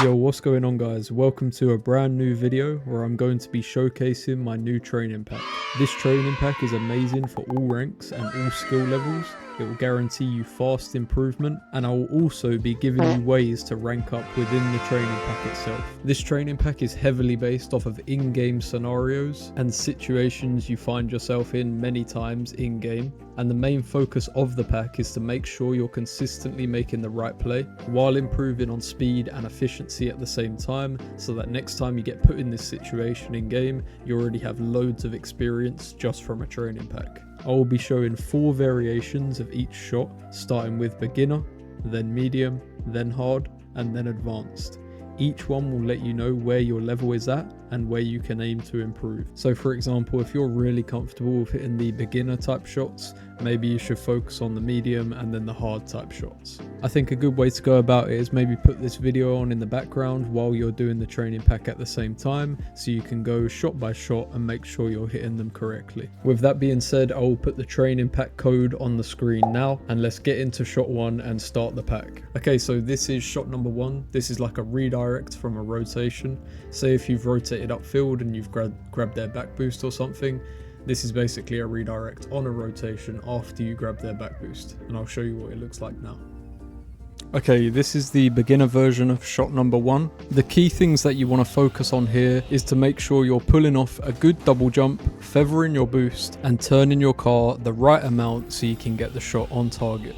Yo, what's going on guys? Welcome to a brand new video where I'm going to be showcasing my new training pack. This training pack is amazing for all ranks and all skill levels. It will guarantee you fast improvement, and I will also be giving you ways to rank up within the training pack itself. This training pack is heavily based off of in-game scenarios and situations you find yourself in many times in-game, and the main focus of the pack is to make sure you're consistently making the right play while improving on speed and efficiency at the same time, so that next time you get put in this situation in-game, you already have loads of experience just from a training pack. I will be showing 4 variations of each shot, starting with beginner, then medium, then hard, and then advanced. Each one will let you know where your level is at and where you can aim to improve. So for example, if you're really comfortable with hitting the beginner type shots, maybe you should focus on the medium and then the hard type shots. I think a good way to go about it is maybe put this video on in the background while you're doing the training pack at the same time, so you can go shot by shot and make sure you're hitting them correctly. With that being said, I will put the training pack code on the screen now, and let's get into shot 1 and start the pack. Okay, so this is shot number 1. This is like a redirect from a rotation. Say if you've rotated upfield and you've grabbed their back boost or something, this is basically a redirect on a rotation after you grab their back boost, and I'll show you what it looks like now. Okay, this is the beginner version of shot number 1. The key things that you want to focus on here is to make sure you're pulling off a good double jump, feathering your boost, and turning your car the right amount so you can get the shot on target.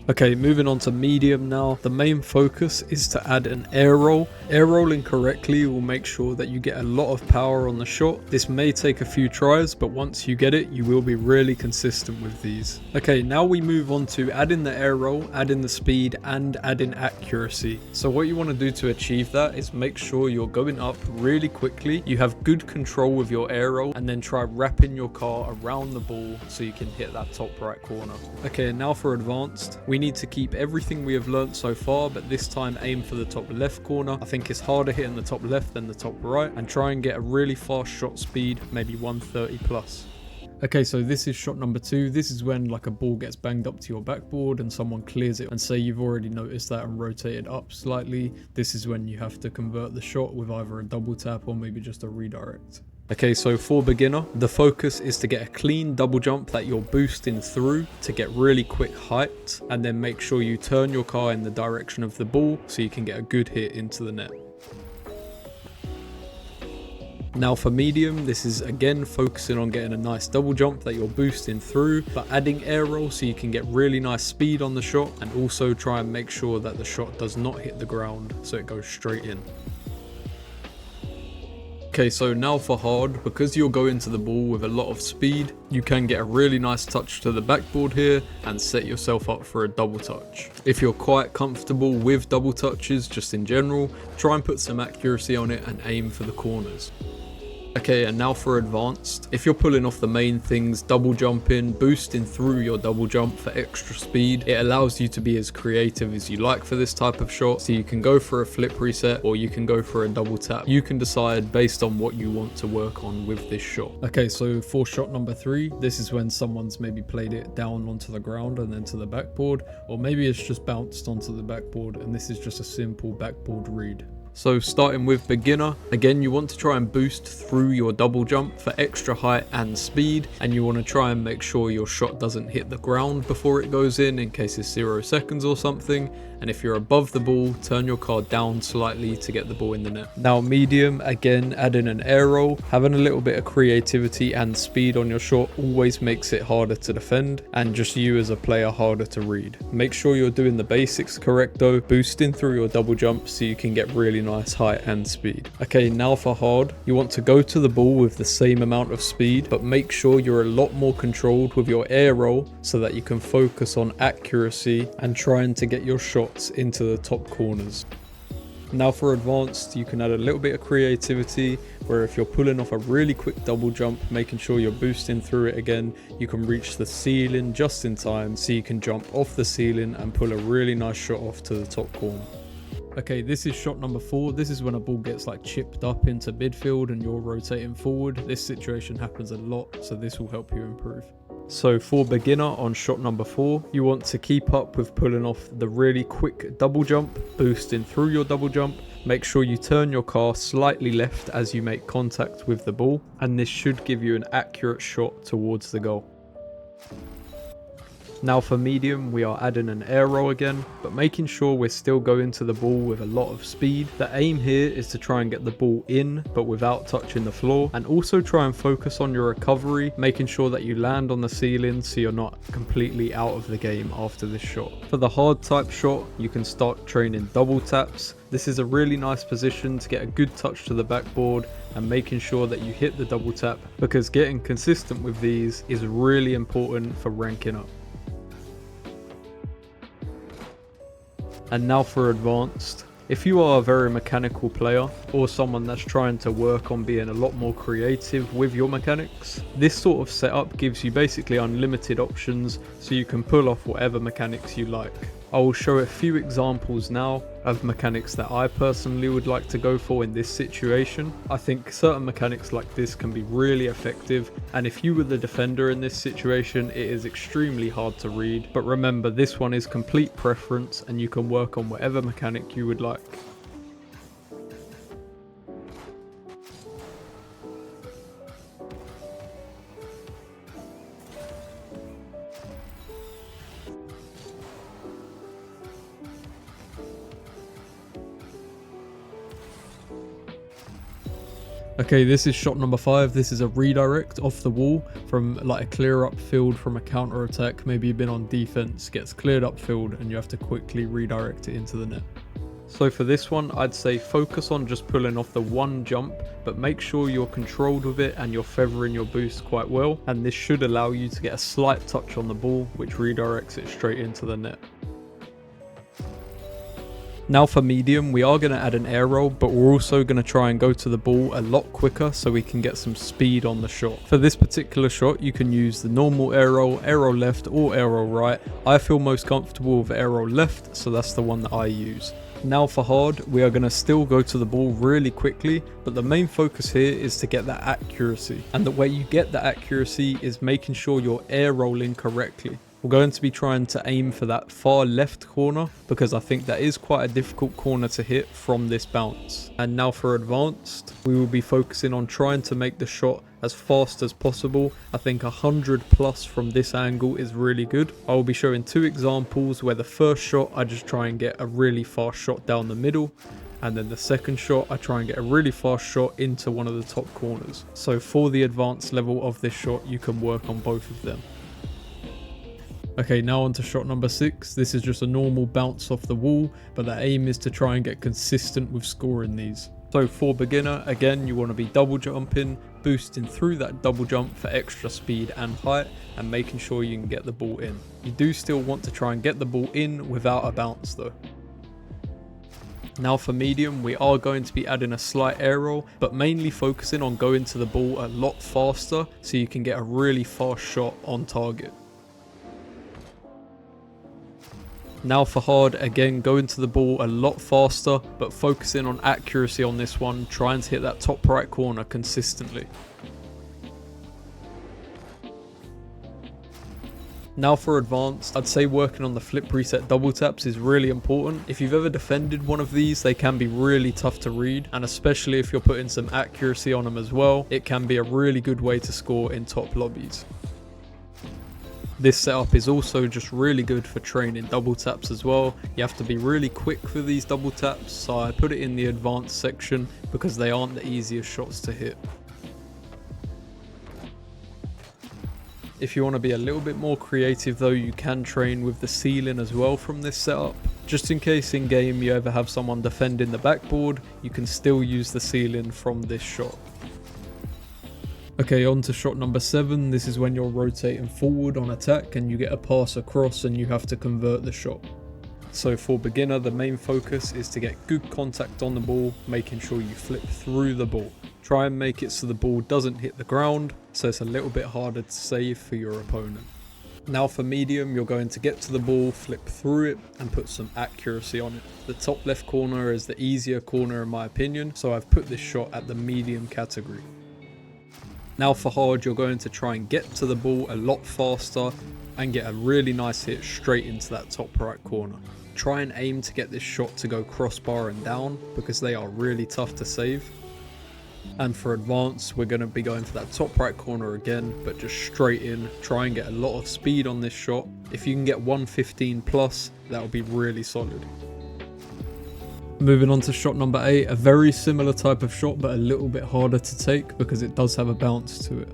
Okay, moving on to medium now. The main focus is to add an air roll. Air rolling correctly will make sure that you get a lot of power on the shot. This may take a few tries, but once you get it, you will be really consistent with these. Okay, now we move on to adding the air roll, adding the speed, and adding accuracy. So what you want to do to achieve that is make sure you're going up really quickly, you have good control with your air roll, and then try wrapping your car around the ball so you can hit that top right corner. Okay, now for advanced. We need to keep everything we have learnt so far, but this time aim for the top left corner. I think it's harder hitting the top left than the top right, and try and get a really fast shot speed, maybe 130 plus. Okay, so this is shot number 2. This is when like a ball gets banged up to your backboard and someone clears it, and say you've already noticed that and rotated up slightly. This is when you have to convert the shot with either a double tap or maybe just a redirect. Okay, so for beginner, the focus is to get a clean double jump that you're boosting through to get really quick height, and then make sure you turn your car in the direction of the ball so you can get a good hit into the net. Now for medium, this is again focusing on getting a nice double jump that you're boosting through, but adding air roll so you can get really nice speed on the shot, and also try and make sure that the shot does not hit the ground so it goes straight in. Okay, so now for hard, because you're going to the ball with a lot of speed, you can get a really nice touch to the backboard here and set yourself up for a double touch. If you're quite comfortable with double touches just in general, try and put some accuracy on it and aim for the corners. Okay, and now for advanced. If you're pulling off the main things, double jumping, boosting through your double jump for extra speed, it allows you to be as creative as you like for this type of shot. So you can go for a flip reset or you can go for a double tap. You can decide based on what you want to work on with this shot. Okay, so for shot number 3, this is when someone's maybe played it down onto the ground and then to the backboard, or maybe it's just bounced onto the backboard and this is just a simple backboard read. So starting with beginner, again you want to try and boost through your double jump for extra height and speed, and you want to try and make sure your shot doesn't hit the ground before it goes in case it's 0 seconds or something, and if you're above the ball, turn your car down slightly to get the ball in the net. Now medium, again adding an air roll. Having a little bit of creativity and speed on your shot always makes it harder to defend, and just you as a player harder to read. Make sure you're doing the basics correct though, boosting through your double jump so you can get really nice height and speed. Okay, now for hard, you want to go to the ball with the same amount of speed, but make sure you're a lot more controlled with your air roll so that you can focus on accuracy and trying to get your shots into the top corners. Now for advanced, you can add a little bit of creativity, where if you're pulling off a really quick double jump, making sure you're boosting through it again, you can reach the ceiling just in time so you can jump off the ceiling and pull a really nice shot off to the top corner. Okay, this is shot number 4. This is when a ball gets like chipped up into midfield and you're rotating forward. This situation happens a lot, so this will help you improve. So for beginner on shot number 4, you want to keep up with pulling off the really quick double jump, boosting through your double jump. Make sure you turn your car slightly left as you make contact with the ball, and this should give you an accurate shot towards the goal. Now for medium, we are adding an air roll again, but making sure we're still going to the ball with a lot of speed. The aim here is to try and get the ball in, but without touching the floor, and also try and focus on your recovery, making sure that you land on the ceiling so you're not completely out of the game after this shot. For the hard type shot, you can start training double taps. This is a really nice position to get a good touch to the backboard and making sure that you hit the double tap, because getting consistent with these is really important for ranking up. And now for advanced. If you are a very mechanical player or someone that's trying to work on being a lot more creative with your mechanics, this sort of setup gives you basically unlimited options so you can pull off whatever mechanics you like. I will show a few examples now of mechanics that I personally would like to go for in this situation. I think certain mechanics like this can be really effective, and if you were the defender in this situation, it is extremely hard to read. But remember, this one is complete preference and you can work on whatever mechanic you would like. Okay, this is shot number 5. This is a redirect off the wall from like a clear up field from a counter attack. Maybe you've been on defense, gets cleared up field, and you have to quickly redirect it into the net. So for this one, I'd say focus on just pulling off the one jump, but make sure you're controlled with it and you're feathering your boost quite well. And this should allow you to get a slight touch on the ball, which redirects it straight into the net. Now for medium, we are going to add an air roll, but we're also going to try and go to the ball a lot quicker so we can get some speed on the shot. For this particular shot, you can use the normal air roll left, or air roll right. I feel most comfortable with air roll left, so that's the one that I use. Now for hard, we are going to still go to the ball really quickly, but the main focus here is to get that accuracy. And the way you get that accuracy is making sure you're air rolling correctly. We're going to be trying to aim for that far left corner because I think that is quite a difficult corner to hit from this bounce. And now for advanced, we will be focusing on trying to make the shot as fast as possible. I think 100 plus from this angle is really good. I will be showing 2 examples where the first shot I just try and get a really fast shot down the middle, and then the second shot I try and get a really fast shot into one of the top corners. So for the advanced level of this shot, you can work on both of them. Okay, now on to shot number 6. This is just a normal bounce off the wall, but the aim is to try and get consistent with scoring these. So for beginner, again, you want to be double jumping, boosting through that double jump for extra speed and height, and making sure you can get the ball in. You do still want to try and get the ball in without a bounce though. Now for medium, we are going to be adding a slight air roll, but mainly focusing on going to the ball a lot faster so you can get a really fast shot on target. Now for hard, again, going to the ball a lot faster, but focusing on accuracy on this one, trying to hit that top right corner consistently. Now for advanced, I'd say working on the flip reset double taps is really important. If you've ever defended one of these, they can be really tough to read, and especially if you're putting some accuracy on them as well, it can be a really good way to score in top lobbies. This setup is also just really good for training double taps as well. You have to be really quick for these double taps, so I put it in the advanced section because they aren't the easiest shots to hit. If you want to be a little bit more creative though, you can train with the ceiling as well from this setup. Just in case in game you ever have someone defending the backboard, you can still use the ceiling from this shot. Okay, on to shot number 7. This is when you're rotating forward on attack and you get a pass across and you have to convert the shot. So for beginner, the main focus is to get good contact on the ball, making sure you flip through the ball. Try and make it so the ball doesn't hit the ground, so it's a little bit harder to save for your opponent. Now for medium, you're going to get to the ball, flip through it and put some accuracy on it. The top left corner is the easier corner in my opinion, so I've put this shot at the medium category. Now for hard, you're going to try and get to the ball a lot faster and get a really nice hit straight into that top right corner. Try and aim to get this shot to go crossbar and down because they are really tough to save. And for advanced, we're going to be going for that top right corner again, but just straight in. Try and get a lot of speed on this shot. If you can get 115 plus, that would be really solid. Moving on to shot number 8, a very similar type of shot, but a little bit harder to take because it does have a bounce to it.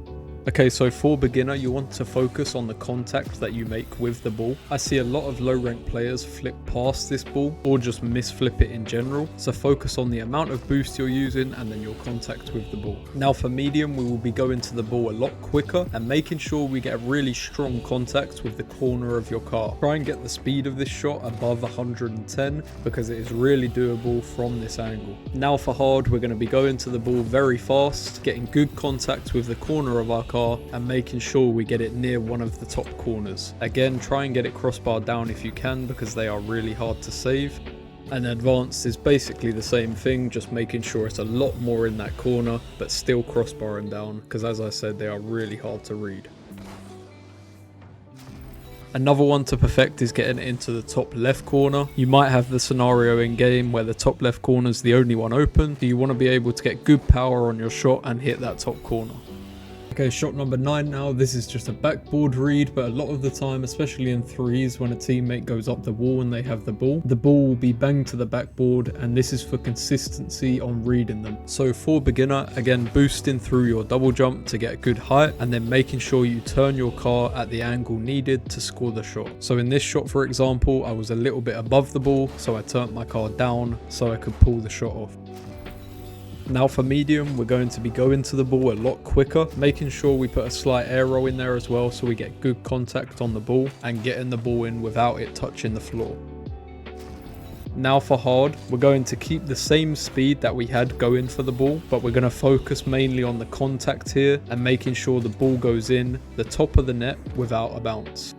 Okay, so for beginner, you want to focus on the contact that you make with the ball. I see a lot of low rank players flip past this ball or just misflip it in general. So focus on the amount of boost you're using and then your contact with the ball. Now for medium, we will be going to the ball a lot quicker and making sure we get a really strong contact with the corner of your car. Try and get the speed of this shot above 110 because it is really doable from this angle. Now for hard, we're going to be going to the ball very fast, getting good contact with the corner of our car and making sure we get it near one of the top corners. Again, try and get it crossbar down if you can because they are really hard to save. And advanced is basically the same thing, just making sure it's a lot more in that corner but still crossbarring down because, as I said, they are really hard to read. Another one to perfect is getting it into the top left corner. You might have the scenario in game where the top left corner is the only one open, so you want to be able to get good power on your shot and hit that top corner. Okay, shot number 9 now. This is just a backboard read, but a lot of the time, especially in threes, when a teammate goes up the wall and they have the ball will be banged to the backboard, and this is for consistency on reading them. So for beginner, again, boosting through your double jump to get a good height, and then making sure you turn your car at the angle needed to score the shot. So in this shot, for example, I was a little bit above the ball, so I turned my car down so I could pull the shot off. Now for medium, we're going to be going to the ball a lot quicker, making sure we put a slight air roll in there as well so we get good contact on the ball and getting the ball in without it touching the floor. Now for hard, we're going to keep the same speed that we had going for the ball, but we're going to focus mainly on the contact here and making sure the ball goes in the top of the net without a bounce.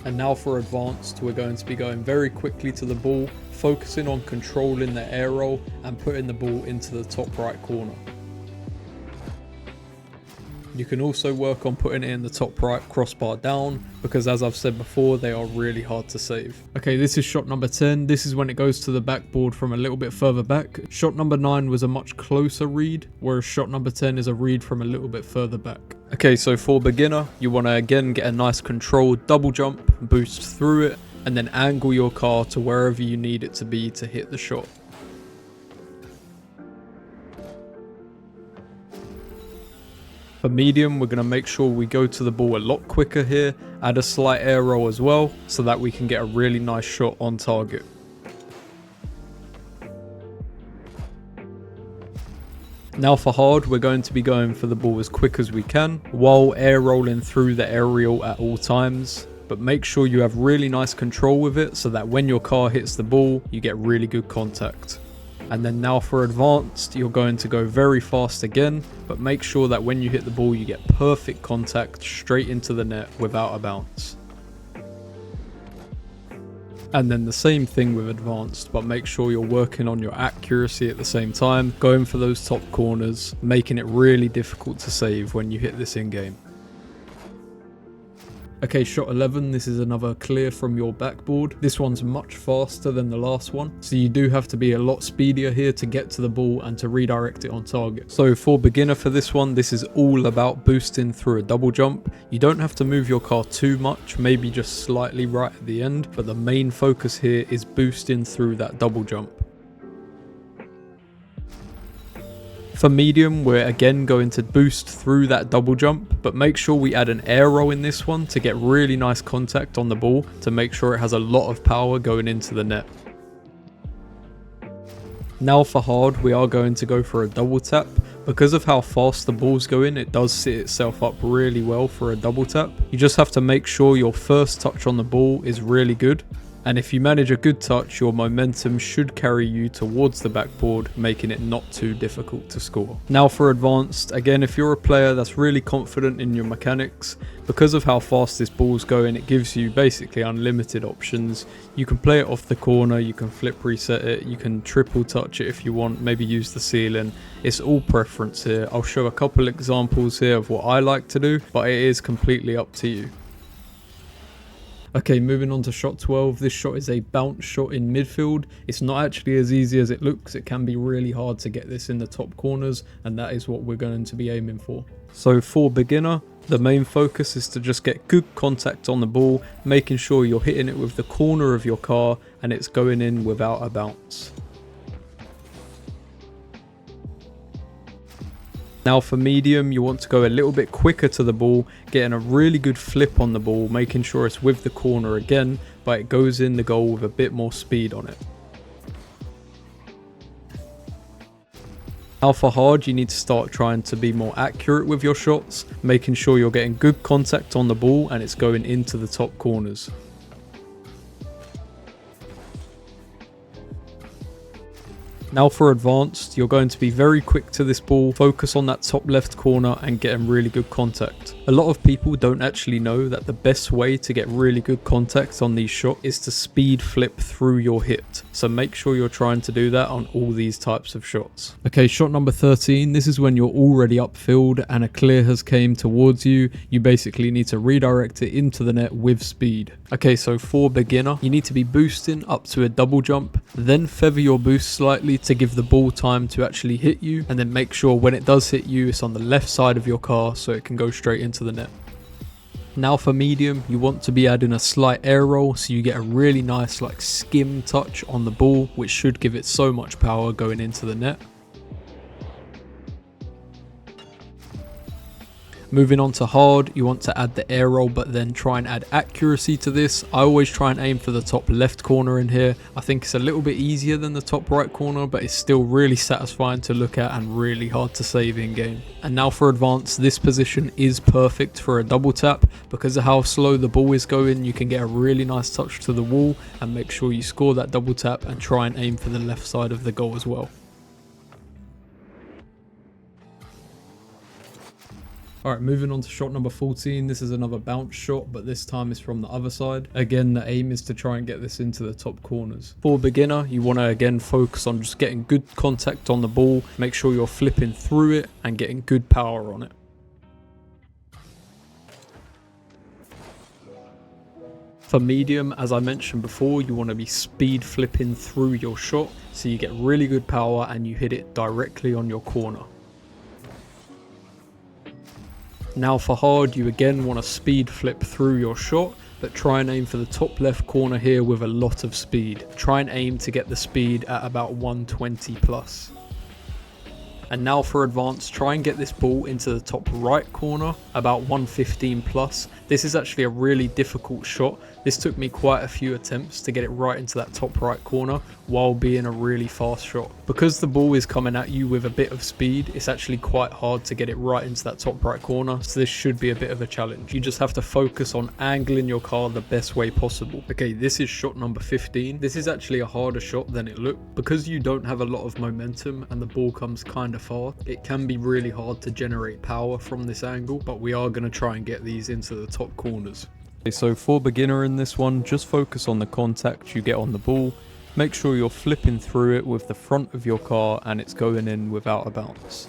And now for advanced, we're going to be going very quickly to the ball, focusing on controlling the air roll and putting the ball into the top right corner. You can also work on putting it in the top right crossbar down because, as I've said before, they are really hard to save. Okay, this is shot number 10. This is when it goes to the backboard from a little bit further back. Shot number 9 was a much closer read, whereas shot number 10 is a read from a little bit further back. Okay, so for beginner, you want to again get a nice controlled double jump, boost through it, and then angle your car to wherever you need it to be to hit the shot. For medium, we're going to make sure we go to the ball a lot quicker here, add a slight air roll as well, so that we can get a really nice shot on target. Now for hard, we're going to be going for the ball as quick as we can, while air rolling through the aerial at all times. But make sure you have really nice control with it so that when your car hits the ball, you get really good contact. And then now for advanced, you're going to go very fast again, but make sure that when you hit the ball, you get perfect contact straight into the net without a bounce. And then the same thing with advanced, but make sure you're working on your accuracy at the same time, going for those top corners, making it really difficult to save when you hit this in game. Okay, shot 11, this is another clear from your backboard. This one's much faster than the last one, so you do have to be a lot speedier here to get to the ball and to redirect it on target. So for beginner for this one, this is all about boosting through a double jump. You don't have to move your car too much, maybe just slightly right at the end, but the main focus here is boosting through that double jump. For medium, we're again going to boost through that double jump, but make sure we add an air roll in this one to get really nice contact on the ball to make sure it has a lot of power going into the net. Now for hard, we are going to go for a double tap. Because of how fast the ball's going, it does sit itself up really well for a double tap. You just have to make sure your first touch on the ball is really good, And if you manage a good touch, your momentum should carry you towards the backboard, making it not too difficult to score. Now for advanced, again, if you're a player that's really confident in your mechanics, because of how fast this ball's going, it gives you basically unlimited options. You can play it off the corner, you can flip reset it, you can triple touch it if you want, maybe use the ceiling. It's all preference here. I'll show a couple examples here of what I like to do, but it is completely up to you. Okay, moving on to shot 12. This shot is a bounce shot in midfield. It's not actually as easy as it looks. It can be really hard to get this in the top corners, and that is what we're going to be aiming for. So for beginner, the main focus is to just get good contact on the ball, making sure you're hitting it with the corner of your car and it's going in without a bounce. Now for medium, you want to go a little bit quicker to the ball, getting a really good flip on the ball, making sure it's with the corner again, but it goes in the goal with a bit more speed on it. Now for hard, you need to start trying to be more accurate with your shots, making sure you're getting good contact on the ball and it's going into the top corners. Now for advanced, you're going to be very quick to this ball, focus on that top left corner and getting really good contact. A lot of people don't actually know that the best way to get really good contact on these shots is to speed flip through your hit. So make sure you're trying to do that on all these types of shots. Okay, shot number 13. This is when you're already upfield and a clear has came towards you. You basically need to redirect it into the net with speed. Okay, so for beginner, you need to be boosting up to a double jump, then feather your boost slightly to give the ball time to actually hit you, and then make sure when it does hit you, it's on the left side of your car so it can go straight into the net. Now for medium, you want to be adding a slight air roll so you get a really nice like skim touch on the ball, which should give it so much power going into the net. Moving on to hard, you want to add the air roll but then try and add accuracy to this. I always try and aim for the top left corner in here. I think it's a little bit easier than the top right corner, but it's still really satisfying to look at and really hard to save in game. And now for advanced, this position is perfect for a double tap. Because of how slow the ball is going, you can get a really nice touch to the wall and make sure you score that double tap and try and aim for the left side of the goal as well. Alright, moving on to shot number 14. This is another bounce shot, but this time it's from the other side. Again, the aim is to try and get this into the top corners. For beginner, you want to again focus on just getting good contact on the ball. Make sure you're flipping through it and getting good power on it. For medium, as I mentioned before, you want to be speed flipping through your shot so you get really good power and you hit it directly on your corner. Now for hard, you again want to speed flip through your shot, but try and aim for the top left corner here with a lot of speed. Try and aim to get the speed at about 120 plus. And now for advanced, try and get this ball into the top right corner, about 115 plus. This is actually a really difficult shot. This took me quite a few attempts to get it right into that top right corner while being a really fast shot. Because the ball is coming at you with a bit of speed, it's actually quite hard to get it right into that top right corner, so this should be a bit of a challenge. You just have to focus on angling your car the best way possible. Okay, this is shot number 15. This is actually a harder shot than it looked. Because you don't have a lot of momentum and the ball comes kind of far, it can be really hard to generate power from this angle, but we are going to try and get these into the top corners. Okay, so for beginner in this one, just focus on the contact you get on the ball. Make sure you're flipping through it with the front of your car and it's going in without a bounce.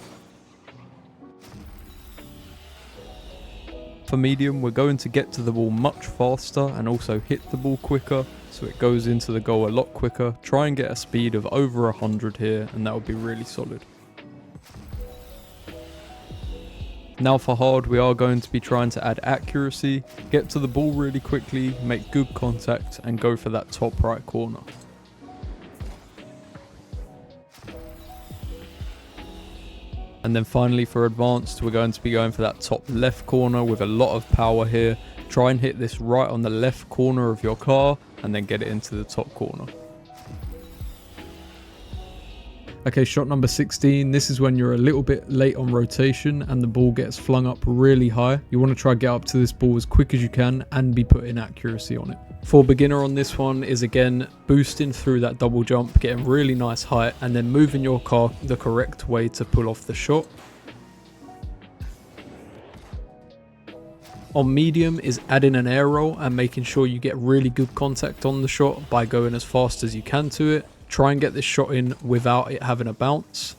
For medium, we're going to get to the ball much faster and also hit the ball quicker, so it goes into the goal a lot quicker. Try and get a speed of over 100 here and that would be really solid. Now for hard, we are going to be trying to add accuracy, get to the ball really quickly, make good contact and go for that top right corner. And then finally for advanced, we're going to be going for that top left corner with a lot of power here. Try and hit this right on the left corner of your car and then get it into the top corner. Okay, shot number 16. This is when you're a little bit late on rotation and the ball gets flung up really high. You want to try to get up to this ball as quick as you can and be putting accuracy on it. For beginner on this one is again boosting through that double jump, getting really nice height, and then moving your car the correct way to pull off the shot. On medium is adding an air roll and making sure you get really good contact on the shot by going as fast as you can to it. Try and get this shot in without it having a bounce.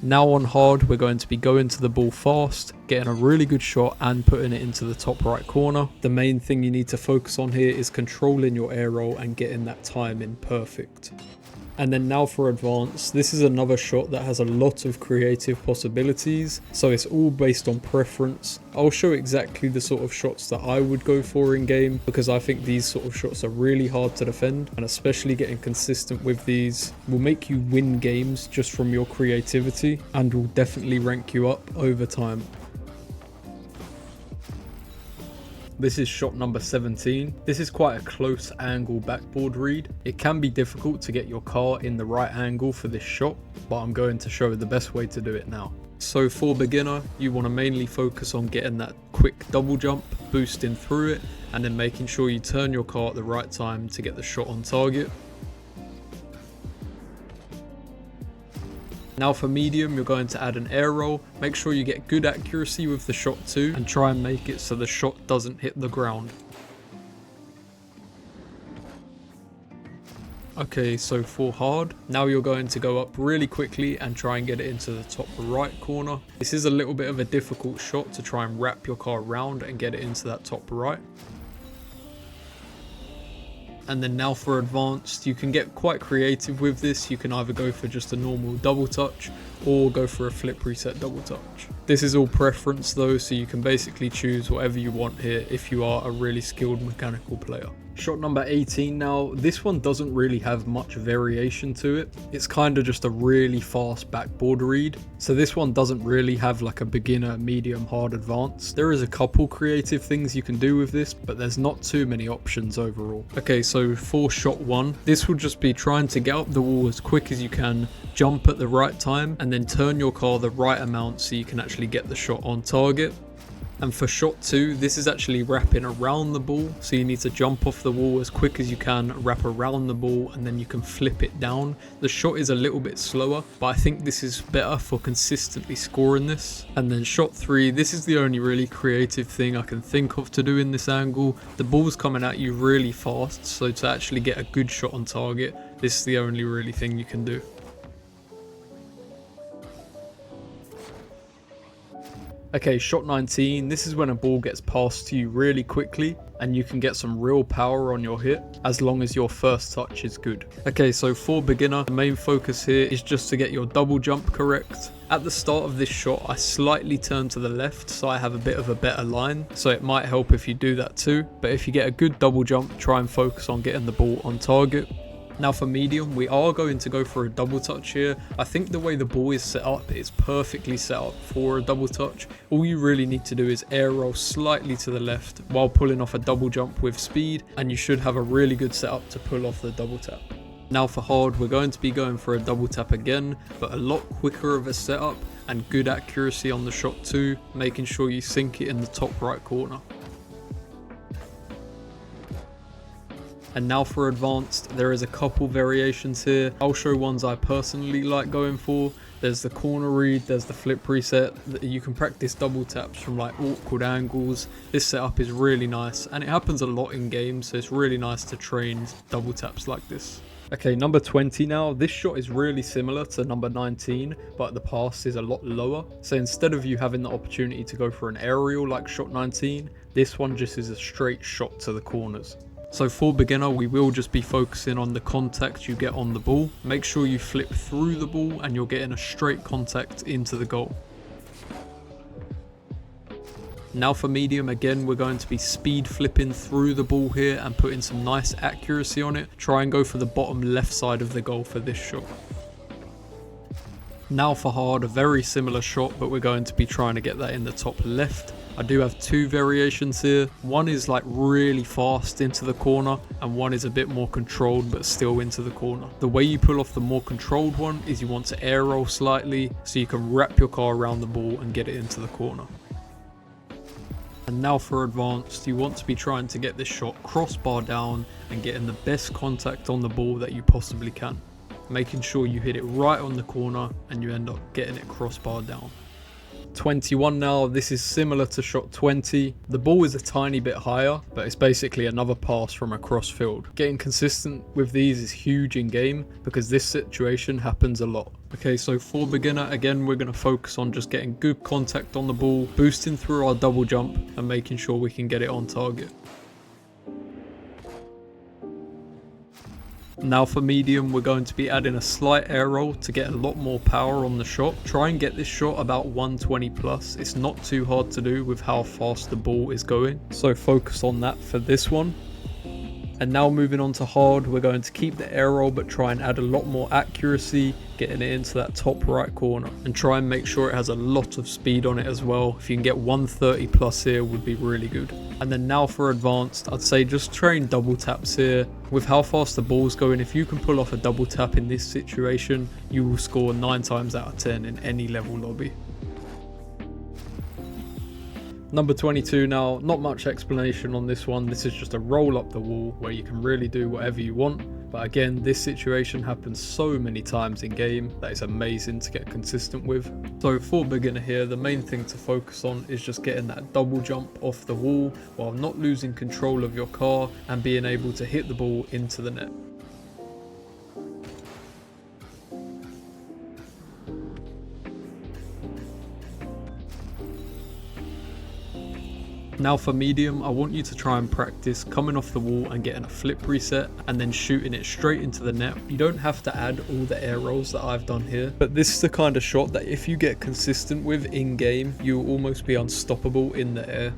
Now on hard, we're going to be going to the ball fast, getting a really good shot and putting it into the top right corner. The main thing you need to focus on here is controlling your air roll and getting that timing perfect. And then now for advanced, this is another shot that has a lot of creative possibilities, so it's all based on preference. I'll show exactly the sort of shots that I would go for in game, because I think these sort of shots are really hard to defend, and especially getting consistent with these will make you win games just from your creativity and will definitely rank you up over time. This is shot number 17. This is quite a close angle backboard read. It can be difficult to get your car in the right angle for this shot, but I'm going to show the best way to do it now. So for beginner, you want to mainly focus on getting that quick double jump, boosting through it, and then making sure you turn your car at the right time to get the shot on target. Now for medium, you're going to add an air roll. Make sure you get good accuracy with the shot too, and try and make it so the shot doesn't hit the ground. Okay, so for hard, now you're going to go up really quickly and try and get it into the top right corner. This is a little bit of a difficult shot to try and wrap your car around and get it into that top right. And then now for advanced, you can get quite creative with this. You can either go for just a normal double touch or go for a flip reset double touch. This is all preference though, so you can basically choose whatever you want here if you are a really skilled mechanical player. Shot number 18 now. This one doesn't really have much variation to it. It's kind of just a really fast backboard read. So this one doesn't really have like a beginner, medium, hard, advanced. There is a couple creative things you can do with this, but there's not too many options overall. Okay, so for shot 1, this will just be trying to get up the wall as quick as you can, jump at the right time, and then turn your car the right amount so you can actually get the shot on target. And for shot 2, this is actually wrapping around the ball, so you need to jump off the wall as quick as you can, wrap around the ball, and then you can flip it down. The shot is a little bit slower, but I think this is better for consistently scoring this. And then shot 3, this is the only really creative thing I can think of to do in this angle. The ball's coming at you really fast, so to actually get a good shot on target, this is the only really thing you can do. Okay, shot 19, this is when a ball gets passed to you really quickly and you can get some real power on your hit as long as your first touch is good. Okay, so for beginner, the main focus here is just to get your double jump correct. At the start of this shot, I slightly turn to the left so I have a bit of a better line, so it might help if you do that too. But if you get a good double jump, try and focus on getting the ball on target. Now for medium, we are going to go for a double touch here. I think the way the ball is set up, it's perfectly set up for a double touch. All you really need to do is air roll slightly to the left while pulling off a double jump with speed, and you should have a really good setup to pull off the double tap. Now for hard, we're going to be going for a double tap again, but a lot quicker of a setup and good accuracy on the shot too, making sure you sink it in the top right corner. And now for advanced, there is a couple variations here. I'll show ones I personally like going for. There's the corner read, there's the flip reset. You can practice double taps from like awkward angles. This setup is really nice and it happens a lot in games, so it's really nice to train double taps like this. Okay, number 20 now. This shot is really similar to number 19, but the pass is a lot lower. So instead of you having the opportunity to go for an aerial like shot 19, this one just is a straight shot to the corners. So for beginner, we will just be focusing on the contact you get on the ball. Make sure you flip through the ball and you're getting a straight contact into the goal. Now for medium, again, we're going to be speed flipping through the ball here and putting some nice accuracy on it. Try and go for the bottom left side of the goal for this shot. Now for hard, a very similar shot, but we're going to be trying to get that in the top left. I do have two variations here. One is like really fast into the corner, and one is a bit more controlled but still into the corner. The way you pull off the more controlled one is you want to air roll slightly so you can wrap your car around the ball and get it into the corner. And now for advanced, you want to be trying to get this shot crossbar down and getting the best contact on the ball that you possibly can. Making sure you hit it right on the corner and you end up getting it crossbar down. 21 now, this is similar to shot 20. The ball is a tiny bit higher, but it's basically another pass from across field. Getting consistent with these is huge in game because this situation happens a lot. Okay, so for beginner, again, we're going to focus on just getting good contact on the ball, boosting through our double jump and making sure we can get it on target. Now for medium, we're going to be adding a slight air roll to get a lot more power on the shot. Try and get this shot about 120 plus. It's not too hard to do with how fast the ball is going. So focus on that for this one. And now moving on to hard, we're going to keep the air roll but try and add a lot more accuracy, getting it into that top right corner. And try and make sure it has a lot of speed on it as well. If you can get 130 plus here would be really good. And then now for advanced, I'd say just train double taps here. With how fast the ball's going, if you can pull off a double tap in this situation, you will score 9 times out of 10 in any level lobby. Number 22 now, not much explanation on this one. This is just a roll up the wall where you can really do whatever you want. But again, this situation happens so many times in game that it's amazing to get consistent with. So for beginner here, the main thing to focus on is just getting that double jump off the wall while not losing control of your car and being able to hit the ball into the net. Now for medium, I want you to try and practice coming off the wall and getting a flip reset and then shooting it straight into the net. You don't have to add all the air rolls that I've done here, but this is the kind of shot that if you get consistent with in game, you will almost be unstoppable in the air.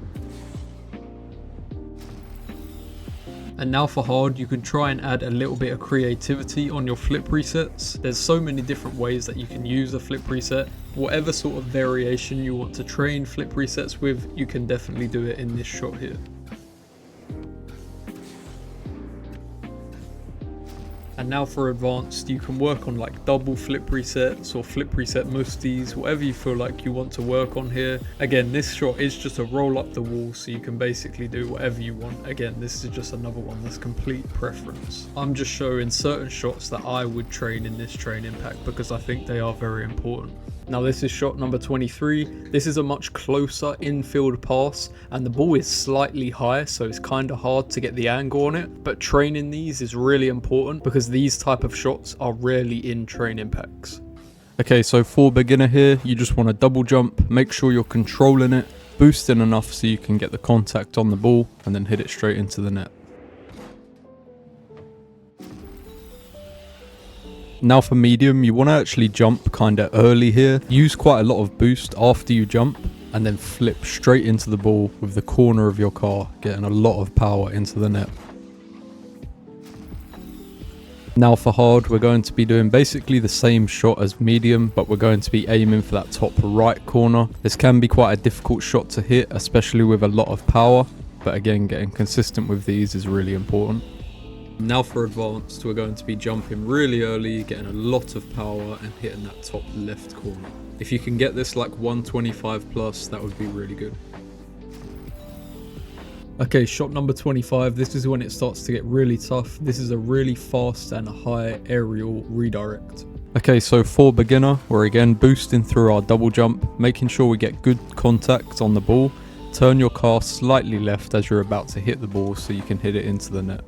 And now for hard, you can try and add a little bit of creativity on your flip resets. There's so many different ways that you can use a flip reset. Whatever sort of variation you want to train flip resets with, you can definitely do it in this shot here. And now for advanced, you can work on like double flip resets or flip reset musties, whatever you feel like you want to work on here. Again, this shot is just a roll up the wall, so you can basically do whatever you want. Again, this is just another one that's complete preference. I'm just showing certain shots that I would train in this training pack because I think they are very important. Now this is shot number 23. This is a much closer infield pass and the ball is slightly high, so it's kind of hard to get the angle on it, but training these is really important because these type of shots are rarely in training packs. Okay, so for beginner here, you just want to double jump, make sure you're controlling it, boosting enough so you can get the contact on the ball and then hit it straight into the net. Now for medium, you want to actually jump kind of early here. Use quite a lot of boost after you jump and then flip straight into the ball with the corner of your car, getting a lot of power into the net. Now for hard, we're going to be doing basically the same shot as medium, but we're going to be aiming for that top right corner. This can be quite a difficult shot to hit, especially with a lot of power, but again, getting consistent with these is really important. Now for advanced, we're going to be jumping really early, getting a lot of power and hitting that top left corner. If you can get this like 125 plus, that would be really good. Okay, shot number 25, this is when it starts to get really tough. This is a really fast and high aerial redirect. Okay, so for beginner, we're again boosting through our double jump, making sure we get good contact on the ball. Turn your car slightly left as you're about to hit the ball so you can hit it into the net.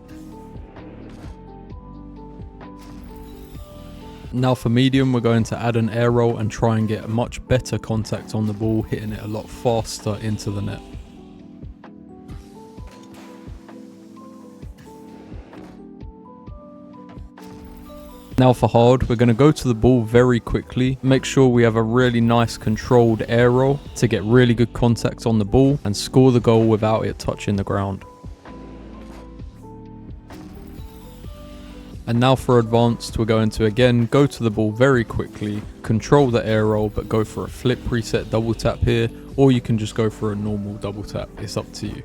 Now for medium, we're going to add an air roll and try and get a much better contact on the ball, hitting it a lot faster into the net. Now for hard, we're going to go to the ball very quickly, make sure we have a really nice controlled air roll to get really good contact on the ball and score the goal without it touching the ground. And now for advanced, we're going to again go to the ball very quickly, control the air roll, but go for a flip reset double tap here, or you can just go for a normal double tap, it's up to you.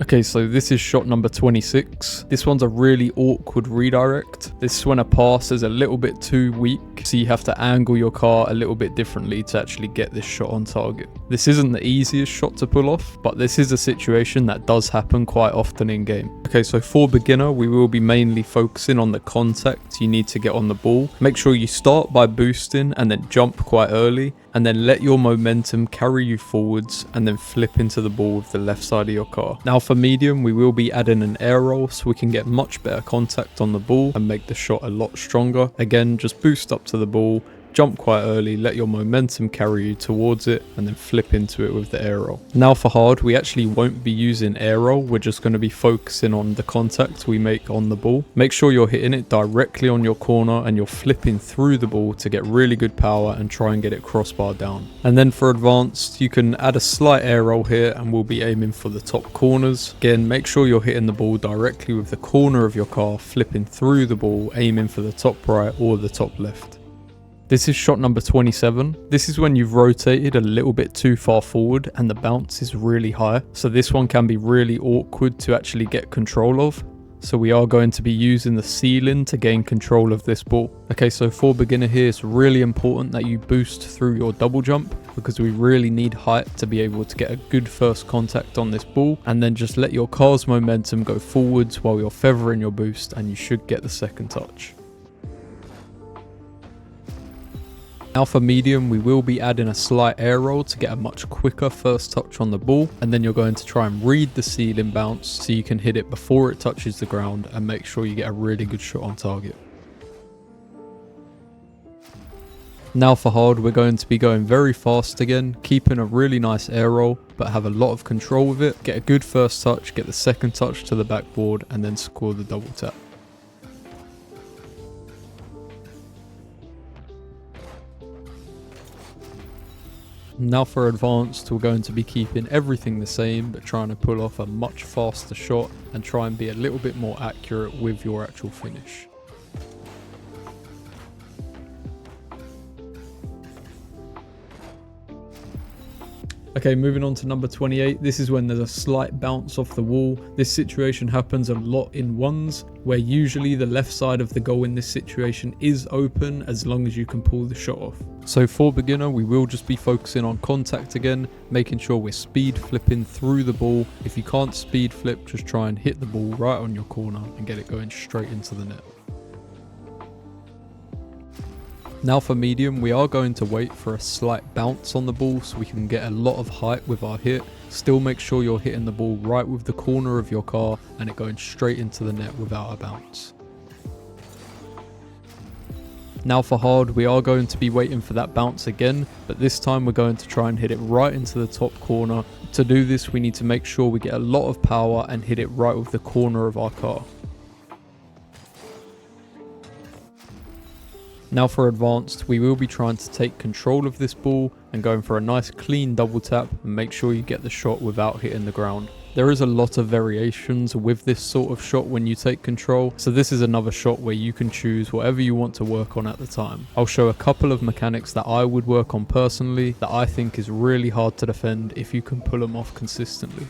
Okay, so this is shot number 26. This one's a really awkward redirect. This is when a pass is a little bit too weak, so you have to angle your car a little bit differently to actually get this shot on target. This isn't the easiest shot to pull off, but this is a situation that does happen quite often in game. Okay, so for beginner, we will be mainly focusing on the contact you need to get on the ball. Make sure you start by boosting and then jump quite early, and then let your momentum carry you forwards and then flip into the ball with the left side of your car. Now for medium, we will be adding an air roll so we can get much better contact on the ball and make the shot a lot stronger. Again, just boost up to the ball, jump quite early, let your momentum carry you towards it, and then flip into it with the air roll. Now for hard, we actually won't be using air roll, we're just going to be focusing on the contact we make on the ball. Make sure you're hitting it directly on your corner and you're flipping through the ball to get really good power and try and get it crossbar down. And then for advanced, you can add a slight air roll here and we'll be aiming for the top corners. Again, make sure you're hitting the ball directly with the corner of your car, flipping through the ball, aiming for the top right or the top left. This is shot number 27. This is when you've rotated a little bit too far forward and the bounce is really high. So this one can be really awkward to actually get control of. So we are going to be using the ceiling to gain control of this ball. Okay, so for beginner here, it's really important that you boost through your double jump because we really need height to be able to get a good first contact on this ball, and then just let your car's momentum go forwards while you're feathering your boost and you should get the second touch. Now for medium, we will be adding a slight air roll to get a much quicker first touch on the ball, and then you're going to try and read the ceiling bounce so you can hit it before it touches the ground and make sure you get a really good shot on target. Now for hard, we're going to be going very fast again, keeping a really nice air roll, but have a lot of control with it. Get a good first touch, get the second touch to the backboard, and then score the double tap. Now for advanced, we're going to be keeping everything the same, but trying to pull off a much faster shot and try and be a little bit more accurate with your actual finish. Okay, moving on to number 28. This is when there's a slight bounce off the wall. This situation happens a lot in ones, where usually the left side of the goal in this situation is open as long as you can pull the shot off. So for beginner, we will just be focusing on contact again, making sure we're speed flipping through the ball. If you can't speed flip, just try and hit the ball right on your corner and get it going straight into the net. Now for medium, we are going to wait for a slight bounce on the ball so we can get a lot of height with our hit. Still make sure you're hitting the ball right with the corner of your car and it going straight into the net without a bounce. Now for hard, we are going to be waiting for that bounce again, but this time we're going to try and hit it right into the top corner. To do this, we need to make sure we get a lot of power and hit it right with the corner of our car. Now for advanced, we will be trying to take control of this ball and going for a nice clean double tap and make sure you get the shot without hitting the ground. There is a lot of variations with this sort of shot when you take control, so this is another shot where you can choose whatever you want to work on at the time. I'll show a couple of mechanics that I would work on personally that I think is really hard to defend if you can pull them off consistently.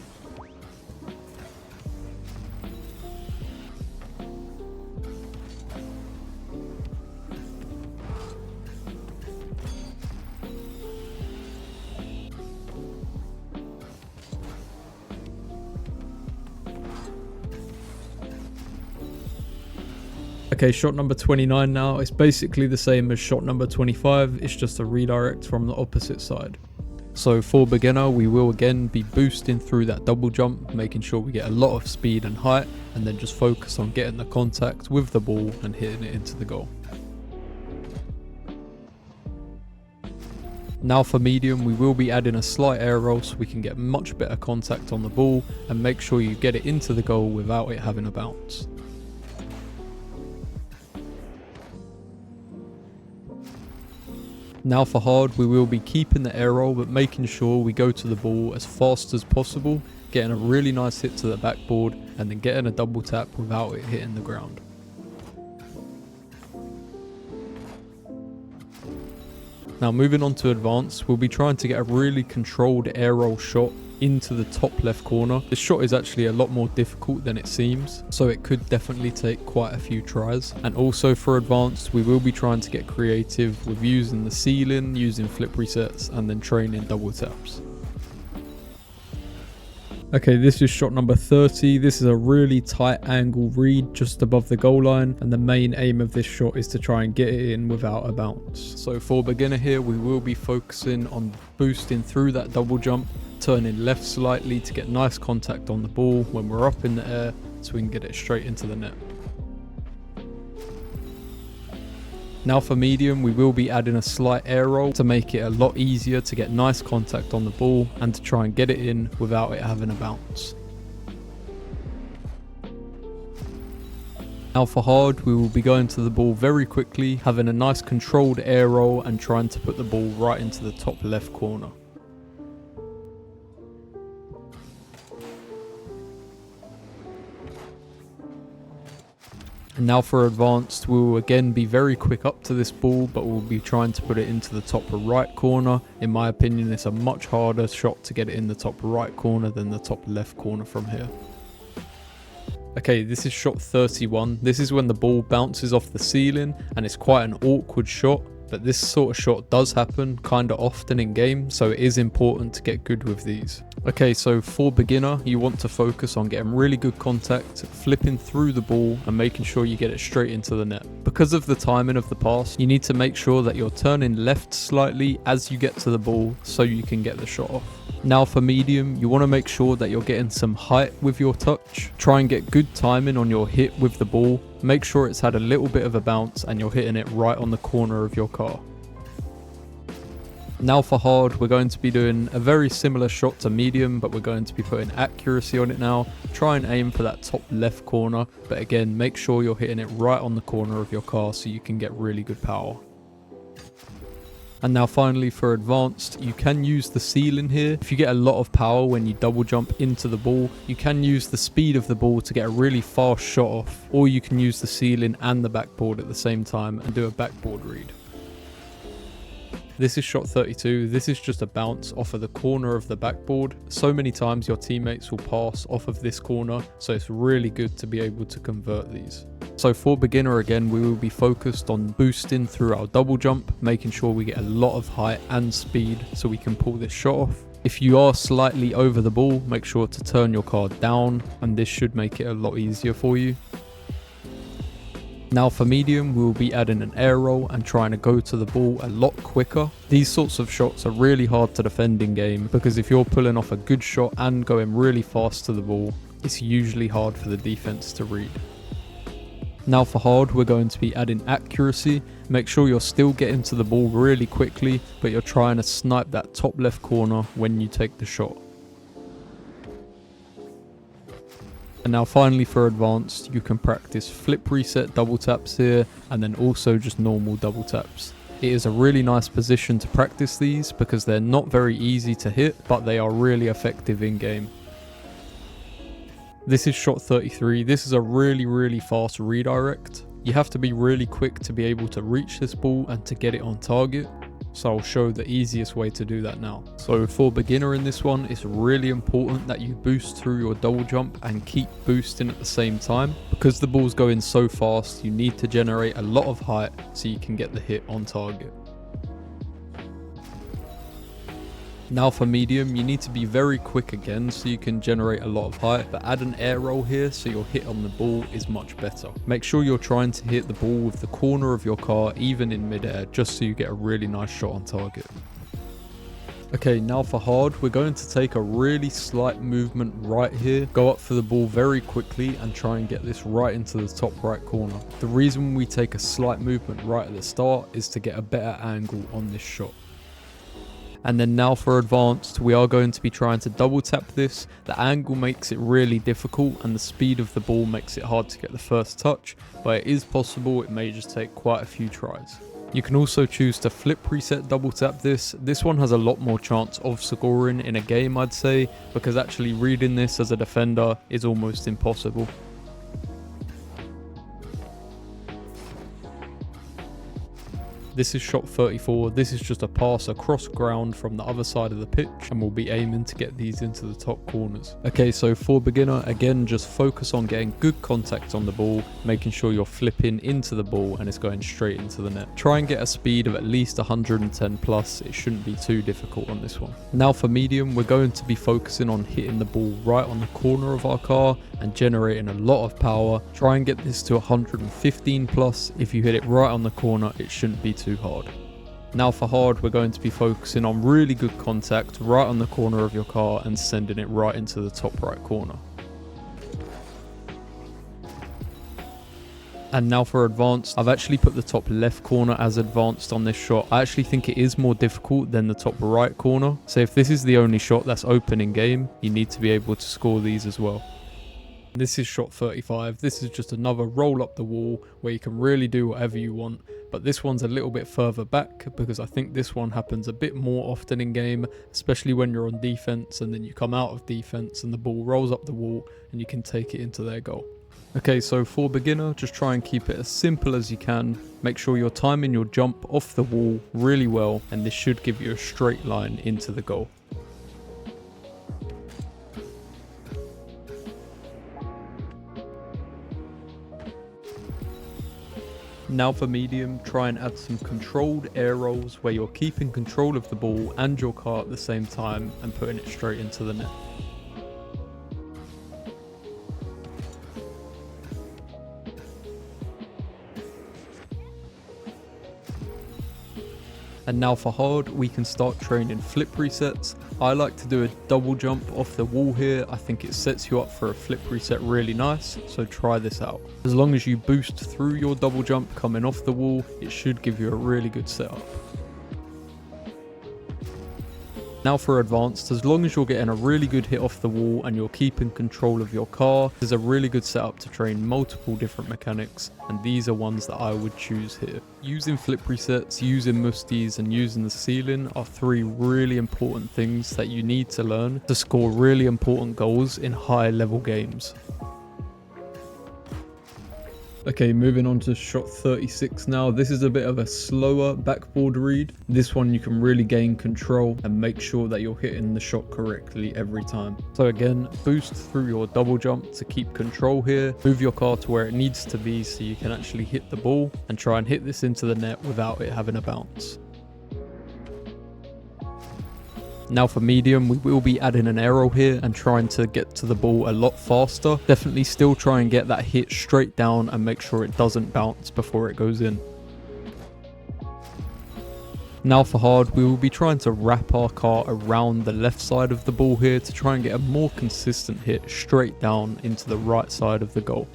Okay, shot number 29 now. It's basically the same as shot number 25, it's just a redirect from the opposite side. So for beginner, we will again be boosting through that double jump, making sure we get a lot of speed and height, and then just focus on getting the contact with the ball and hitting it into the goal. Now for medium, we will be adding a slight air roll so we can get much better contact on the ball and make sure you get it into the goal without it having a bounce. Now for hard, we will be keeping the air roll but making sure we go to the ball as fast as possible. getting a really nice hit to the backboard, and then getting a double tap without it hitting the ground. Now moving on to advanced, we'll be trying to get a really controlled air roll shot into the top left corner. This shot is actually a lot more difficult than it seems, so it could definitely take quite a few tries. And also for advanced, we will be trying to get creative with using the ceiling, using flip resets, and then training double taps. Okay, this is shot number 30. This is a really tight angle read just above the goal line, and the main aim of this shot is to try and get it in without a bounce. So for beginner here, we will be focusing on boosting through that double jump, turning left slightly to get nice contact on the ball when we're up in the air so we can get it straight into the net. Now for medium, we will be adding a slight air roll to make it a lot easier to get nice contact on the ball and to try and get it in without it having a bounce. Now for hard, we will be going to the ball very quickly, having a nice controlled air roll and trying to put the ball right into the top left corner. And now for advanced, we will again be very quick up to this ball, but we'll be trying to put it into the top right corner. In my opinion, it's a much harder shot to get it in the top right corner than the top left corner from here. Okay, this is shot 31. This is when the ball bounces off the ceiling, and it's quite an awkward shot, but this sort of shot does happen kind of often in game, so it is important to get good with these. Okay, so for beginner, you want to focus on getting really good contact, flipping through the ball and making sure you get it straight into the net. Because of the timing of the pass, you need to make sure that you're turning left slightly as you get to the ball so you can get the shot off. Now for medium, you want to make sure that you're getting some height with your touch. Try and get good timing on your hit with the ball. Make sure it's had a little bit of a bounce and you're hitting it right on the corner of your car. Now for hard, we're going to be doing a very similar shot to medium, but we're going to be putting accuracy on it now. Try and aim for that top left corner, but again, make sure you're hitting it right on the corner of your car so you can get really good power. And now finally for advanced, you can use the ceiling here. If you get a lot of power when you double jump into the ball, you can use the speed of the ball to get a really fast shot off, or you can use the ceiling and the backboard at the same time and do a backboard read. This is shot 32. This is just a bounce off of the corner of the backboard. So many times your teammates will pass off of this corner, so it's really good to be able to convert these. So for beginner again, we will be focused on boosting through our double jump, making sure we get a lot of height and speed so we can pull this shot off. If you are slightly over the ball, make sure to turn your car down, and this should make it a lot easier for you. Now for medium, we will be adding an air roll and trying to go to the ball a lot quicker. These sorts of shots are really hard to defend in game because if you're pulling off a good shot and going really fast to the ball, it's usually hard for the defense to read. Now for hard, we're going to be adding accuracy. Make sure you're still getting to the ball really quickly, but you're trying to snipe that top left corner when you take the shot. And now finally for advanced, you can practice flip reset double taps here and then also just normal double taps. It is a really nice position to practice these because they're not very easy to hit, but they are really effective in game. This is shot 33. This is a really fast redirect. You have to be really quick to be able to reach this ball and to get it on target. So I'll show the easiest way to do that now. So for beginner in this one, it's really important that you boost through your double jump and keep boosting at the same time. Because the ball's going so fast, you need to generate a lot of height so you can get the hit on target. Now for medium, you need to be very quick again so you can generate a lot of height, but add an air roll here so your hit on the ball is much better. Make sure you're trying to hit the ball with the corner of your car even in midair, just so you get a really nice shot on target. Okay, now for hard, we're going to take a really slight movement right here, go up for the ball very quickly and try and get this right into the top right corner. The reason we take a slight movement right at the start is to get a better angle on this shot. And then now for advanced, we are going to be trying to double tap this. The angle makes it really difficult and the speed of the ball makes it hard to get the first touch, but it is possible. It may just take quite a few tries. You can also choose to flip preset double tap this. This one has a lot more chance of scoring in a game, I'd say, because actually reading this as a defender is almost impossible. This is shot 34. This is just a pass across ground from the other side of the pitch, and we'll be aiming to get these into the top corners. Okay, so for beginner, again, just focus on getting good contact on the ball, making sure you're flipping into the ball and it's going straight into the net. Try and get a speed of at least 110 plus. It shouldn't be too difficult on this one. Now for medium, we're going to be focusing on hitting the ball right on the corner of our car and generating a lot of power. Try and get this to 115 plus. If you hit it right on the corner, it shouldn't be too hard. Now for hard, we're going to be focusing on really good contact right on the corner of your car and sending it right into the top right corner. And now for advanced, I've actually put the top left corner as advanced on this shot. I actually think it is more difficult than the top right corner. So if this is the only shot that's open in game, you need to be able to score these as well. This is shot 35. This is just another roll up the wall where you can really do whatever you want. But this one's a little bit further back because I think this one happens a bit more often in game, especially when you're on defense and then you come out of defense and the ball rolls up the wall and you can take it into their goal. Okay, so for beginner, just try and keep it as simple as you can. Make sure you're timing your jump off the wall really well, and this should give you a straight line into the goal. Now for medium, try and add some controlled air rolls where you're keeping control of the ball and your car at the same time and putting it straight into the net. And now for hard, we can start training flip resets. I like to do a double jump off the wall here. I think it sets you up for a flip reset really nice, so try this out. As long as you boost through your double jump coming off the wall, it should give you a really good setup. Now for advanced, as long as you're getting a really good hit off the wall and you're keeping control of your car, there's a really good setup to train multiple different mechanics, and these are ones that I would choose here. Using flip resets, using musties and using the ceiling are three really important things that you need to learn to score really important goals in high level games. Okay, moving on to shot 36 now. This is a bit of a slower backboard read. This one you can really gain control and make sure that you're hitting the shot correctly every time. So again, boost through your double jump to keep control here. Move your car to where it needs to be so you can actually hit the ball and try and hit this into the net without it having a bounce. Now for medium, we will be adding an arrow here and trying to get to the ball a lot faster. Definitely still try and get that hit straight down and make sure it doesn't bounce before it goes in. Now for hard, we will be trying to wrap our car around the left side of the ball here to try and get a more consistent hit straight down into the right side of the goal.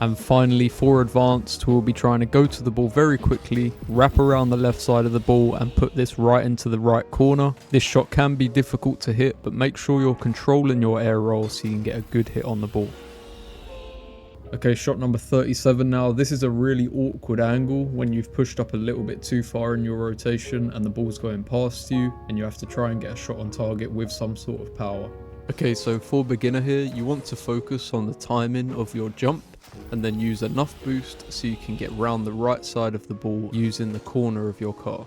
And finally for advanced, we'll be trying to go to the ball very quickly, wrap around the left side of the ball and put this right into the right corner. This shot can be difficult to hit, but make sure you're controlling your air roll so you can get a good hit on the ball. Okay, shot number 37 now. This is a really awkward angle when you've pushed up a little bit too far in your rotation and the ball's going past you and you have to try and get a shot on target with some sort of power. Okay, so for beginner here, you want to focus on the timing of your jump and then use enough boost so you can get round the right side of the ball using the corner of your car.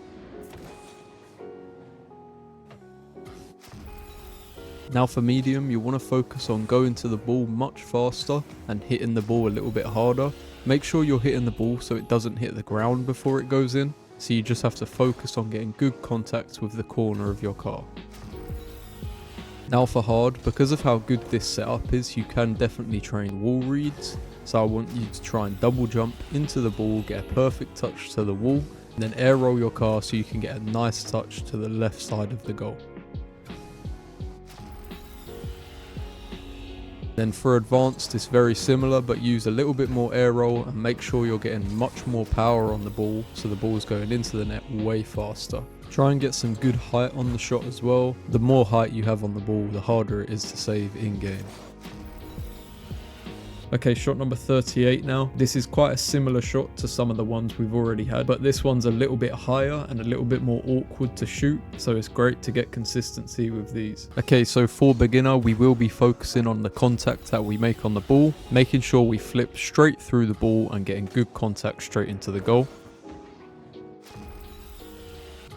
Now for medium, you want to focus on going to the ball much faster and hitting the ball a little bit harder. Make sure you're hitting the ball so it doesn't hit the ground before it goes in, so you just have to focus on getting good contact with the corner of your car. Now for hard, because of how good this setup is, you can definitely train wall reads. So I want you to try and double jump into the ball, get a perfect touch to the wall, and then air roll your car so you can get a nice touch to the left side of the goal. Then for advanced, it's very similar, but use a little bit more air roll and make sure you're getting much more power on the ball so the ball is going into the net way faster. Try and get some good height on the shot as well. The more height you have on the ball, the harder it is to save in game. Okay, shot number 38 now. This is quite a similar shot to some of the ones we've already had, but this one's a little bit higher and a little bit more awkward to shoot, so it's great to get consistency with these. Okay, so for beginner, we will be focusing on the contact that we make on the ball, making sure we flip straight through the ball and getting good contact straight into the goal.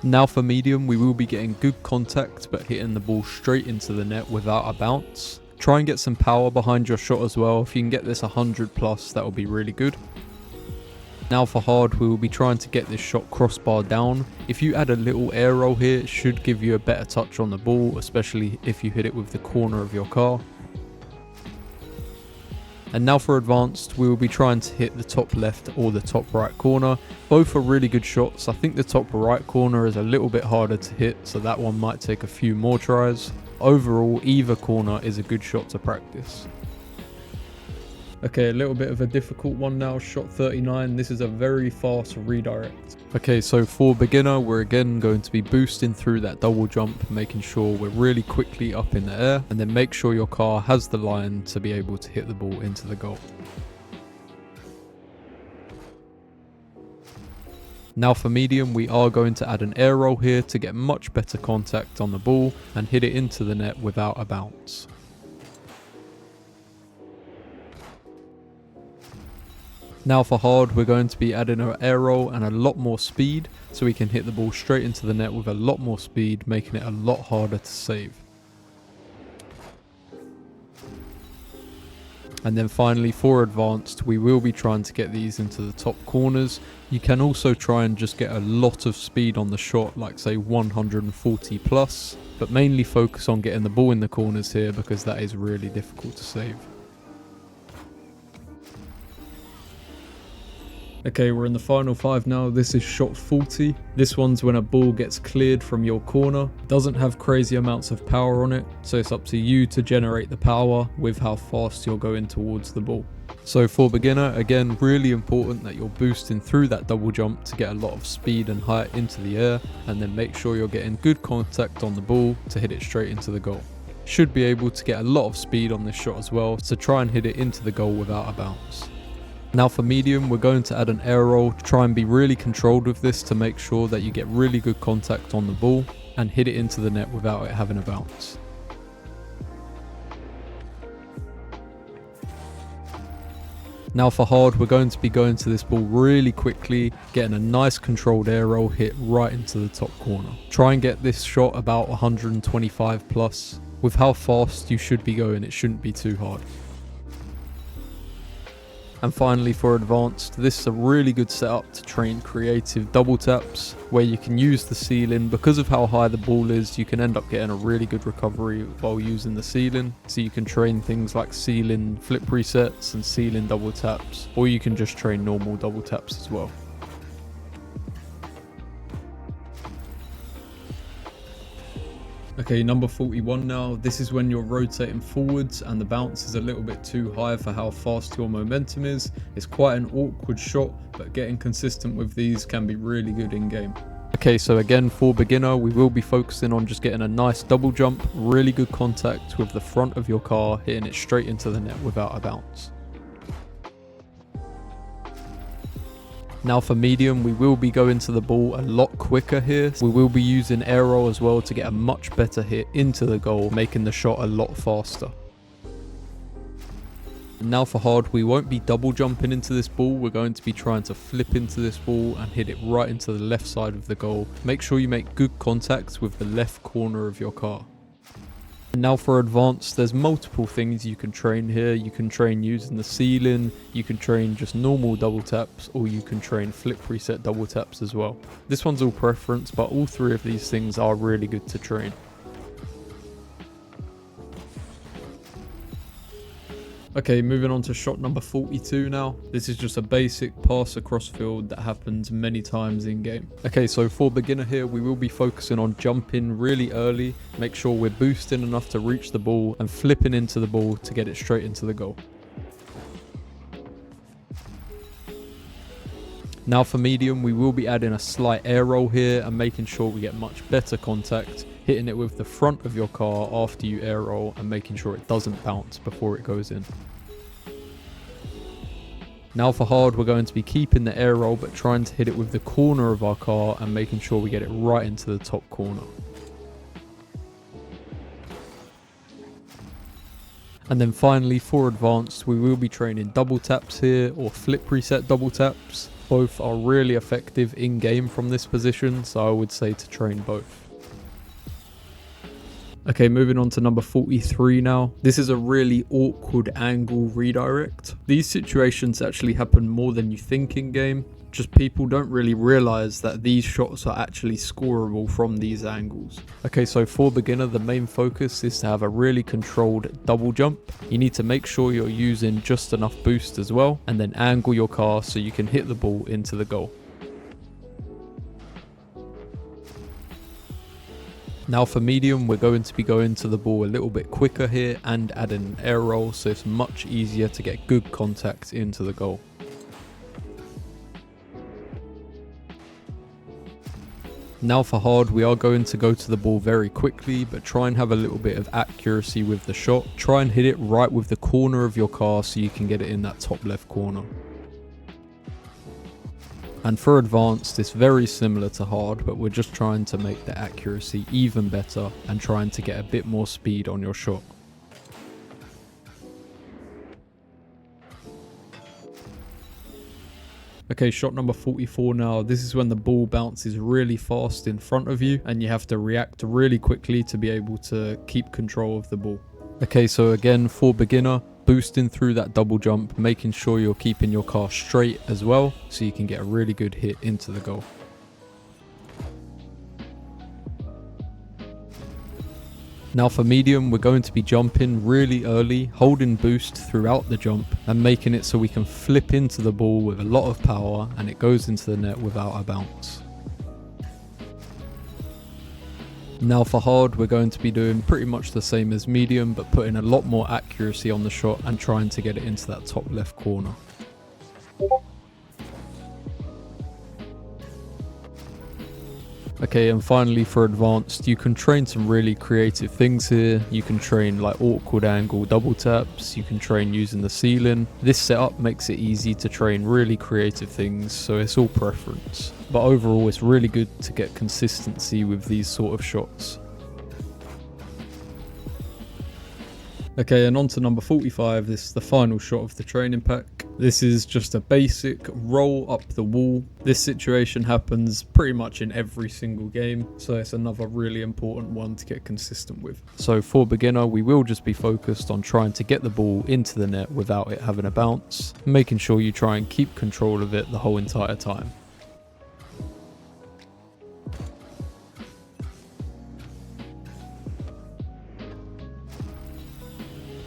Now for medium, we will be getting good contact but hitting the ball straight into the net without a bounce. Try and get some power behind your shot as well. If you can get this 100 plus, that will be really good. Now for hard, we will be trying to get this shot crossbar down. If you add a little air roll here, it should give you a better touch on the ball, especially if you hit it with the corner of your car. And now for advanced, we will be trying to hit the top left or the top right corner. Both are really good shots. I think the top right corner is a little bit harder to hit, so that one might take a few more tries. Overall, either corner is a good shot to practice. Okay, a little bit of a difficult one now, shot 39. This is a very fast redirect. Okay, so for beginner, we're again going to be boosting through that double jump, making sure we're really quickly up in the air, and then make sure your car has the line to be able to hit the ball into the goal. Now for medium, we are going to add an air roll here to get much better contact on the ball and hit it into the net without a bounce. Now for hard, we're going to be adding an air roll and a lot more speed so we can hit the ball straight into the net with a lot more speed, making it a lot harder to save. And then finally for advanced, we will be trying to get these into the top corners. You can also try and just get a lot of speed on the shot, like say 140 plus, but mainly focus on getting the ball in the corners here because that is really difficult to save. Okay, we're in the final 5 now. This is shot 40. This one's when a ball gets cleared from your corner. Doesn't have crazy amounts of power on it, so it's up to you to generate the power with how fast you're going towards the ball. So for beginner, again, really important that you're boosting through that double jump to get a lot of speed and height into the air, and then make sure you're getting good contact on the ball to hit it straight into the goal. Should be able to get a lot of speed on this shot as well, so try and hit it into the goal without a bounce. Now for medium, we're going to add an air roll. Try and be really controlled with this to make sure that you get really good contact on the ball and hit it into the net without it having a bounce. Now for hard, we're going to be going to this ball really quickly, getting a nice controlled air roll hit right into the top corner. Try and get this shot about 125 plus. With how fast you should be going, it shouldn't be too hard. And finally for advanced, this is a really good setup to train creative double taps where you can use the ceiling. Because of how high the ball is, you can end up getting a really good recovery while using the ceiling. So you can train things like ceiling flip resets and ceiling double taps, or you can just train normal double taps as well. Okay, number 41 now. This is when you're rotating forwards and the bounce is a little bit too high for how fast your momentum is. It's quite an awkward shot, but getting consistent with these can be really good in game. Okay, so again, for beginner, we will be focusing on just getting a nice double jump, really good contact with the front of your car, hitting it straight into the net without a bounce. Now for medium, we will be going to the ball a lot quicker here. We will be using air roll as well to get a much better hit into the goal, making the shot a lot faster. Now for hard, we won't be double jumping into this ball. We're going to be trying to flip into this ball and hit it right into the left side of the goal. Make sure you make good contact with the left corner of your car. And now for advanced, there's multiple things you can train here. You can train using the ceiling, you can train just normal double taps, or you can train flip reset double taps as well. This one's all preference, but all three of these things are really good to train. Okay, moving on to shot number 42 now. This is just a basic pass across field that happens many times in game. Okay, so for beginner here, we will be focusing on jumping really early. Make sure we're boosting enough to reach the ball and flipping into the ball to get it straight into the goal. Now for medium, we will be adding a slight air roll here and making sure we get much better contact, hitting it with the front of your car after you air roll and making sure it doesn't bounce before it goes in. Now for hard, we're going to be keeping the air roll but trying to hit it with the corner of our car and making sure we get it right into the top corner. And then finally for advanced, we will be training double taps here or flip reset double taps. Both are really effective in game from this position, so I would say to train both. Okay, moving on to number 43 now. This is a really awkward angle redirect. These situations actually happen more than you think in game. Just people don't really realize that these shots are actually scoreable from these angles. Okay, so for beginner, the main focus is to have a really controlled double jump. You need to make sure you're using just enough boost as well, and then angle your car so you can hit the ball into the goal. Now for medium, we're going to be going to the ball a little bit quicker here and adding an air roll, so it's much easier to get good contact into the goal. Now for hard, we are going to go to the ball very quickly, but try and have a little bit of accuracy with the shot. Try and hit it right with the corner of your car so you can get it in that top left corner. And for advanced, it's very similar to hard, but we're just trying to make the accuracy even better and trying to get a bit more speed on your shot. Okay, shot number 44 now. This is when the ball bounces really fast in front of you and you have to react really quickly to be able to keep control of the ball. Okay, so again, for beginner, boosting through that double jump, making sure you're keeping your car straight as well so you can get a really good hit into the goal. Now for medium, we're going to be jumping really early, holding boost throughout the jump and making it so we can flip into the ball with a lot of power and it goes into the net without a bounce. Now for hard, we're going to be doing pretty much the same as medium, but putting a lot more accuracy on the shot and trying to get it into that top left corner. Okay, and finally for advanced, you can train some really creative things here. You can train like awkward angle double taps, you can train using the ceiling. This setup makes it easy to train really creative things, so it's all preference. But overall, it's really good to get consistency with these sort of shots. Okay, and on to number 45, this is the final shot of the training pack. This is just a basic roll up the wall. This situation happens pretty much in every single game, so it's another really important one to get consistent with. So for beginner, we will just be focused on trying to get the ball into the net without it having a bounce, making sure you try and keep control of it the whole entire time.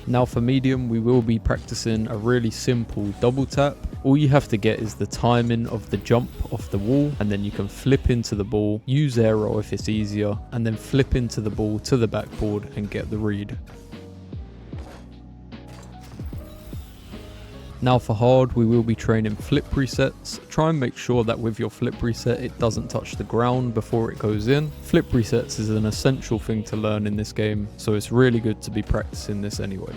Now for medium, we will be practicing a really simple double tap. All you have to get is the timing of the jump off the wall, and then you can flip into the ball, use air roll if it's easier, and then flip into the ball to the backboard and get the read. Now for hard, we will be training flip resets. Try and make sure that with your flip reset it doesn't touch the ground before it goes in. Flip resets is an essential thing to learn in this game, so it's really good to be practicing this anyway.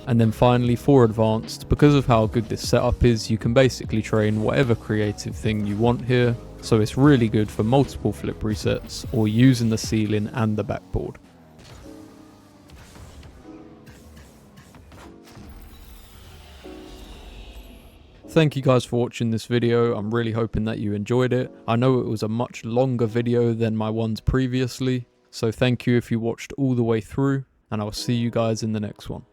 And then finally for advanced, because of how good this setup is, you can basically train whatever creative thing you want here. So it's really good for multiple flip resets or using the ceiling and the backboard. Thank you guys for watching this video. I'm really hoping that you enjoyed it. I know it was a much longer video than my ones previously, so thank you if you watched all the way through, and I'll see you guys in the next one.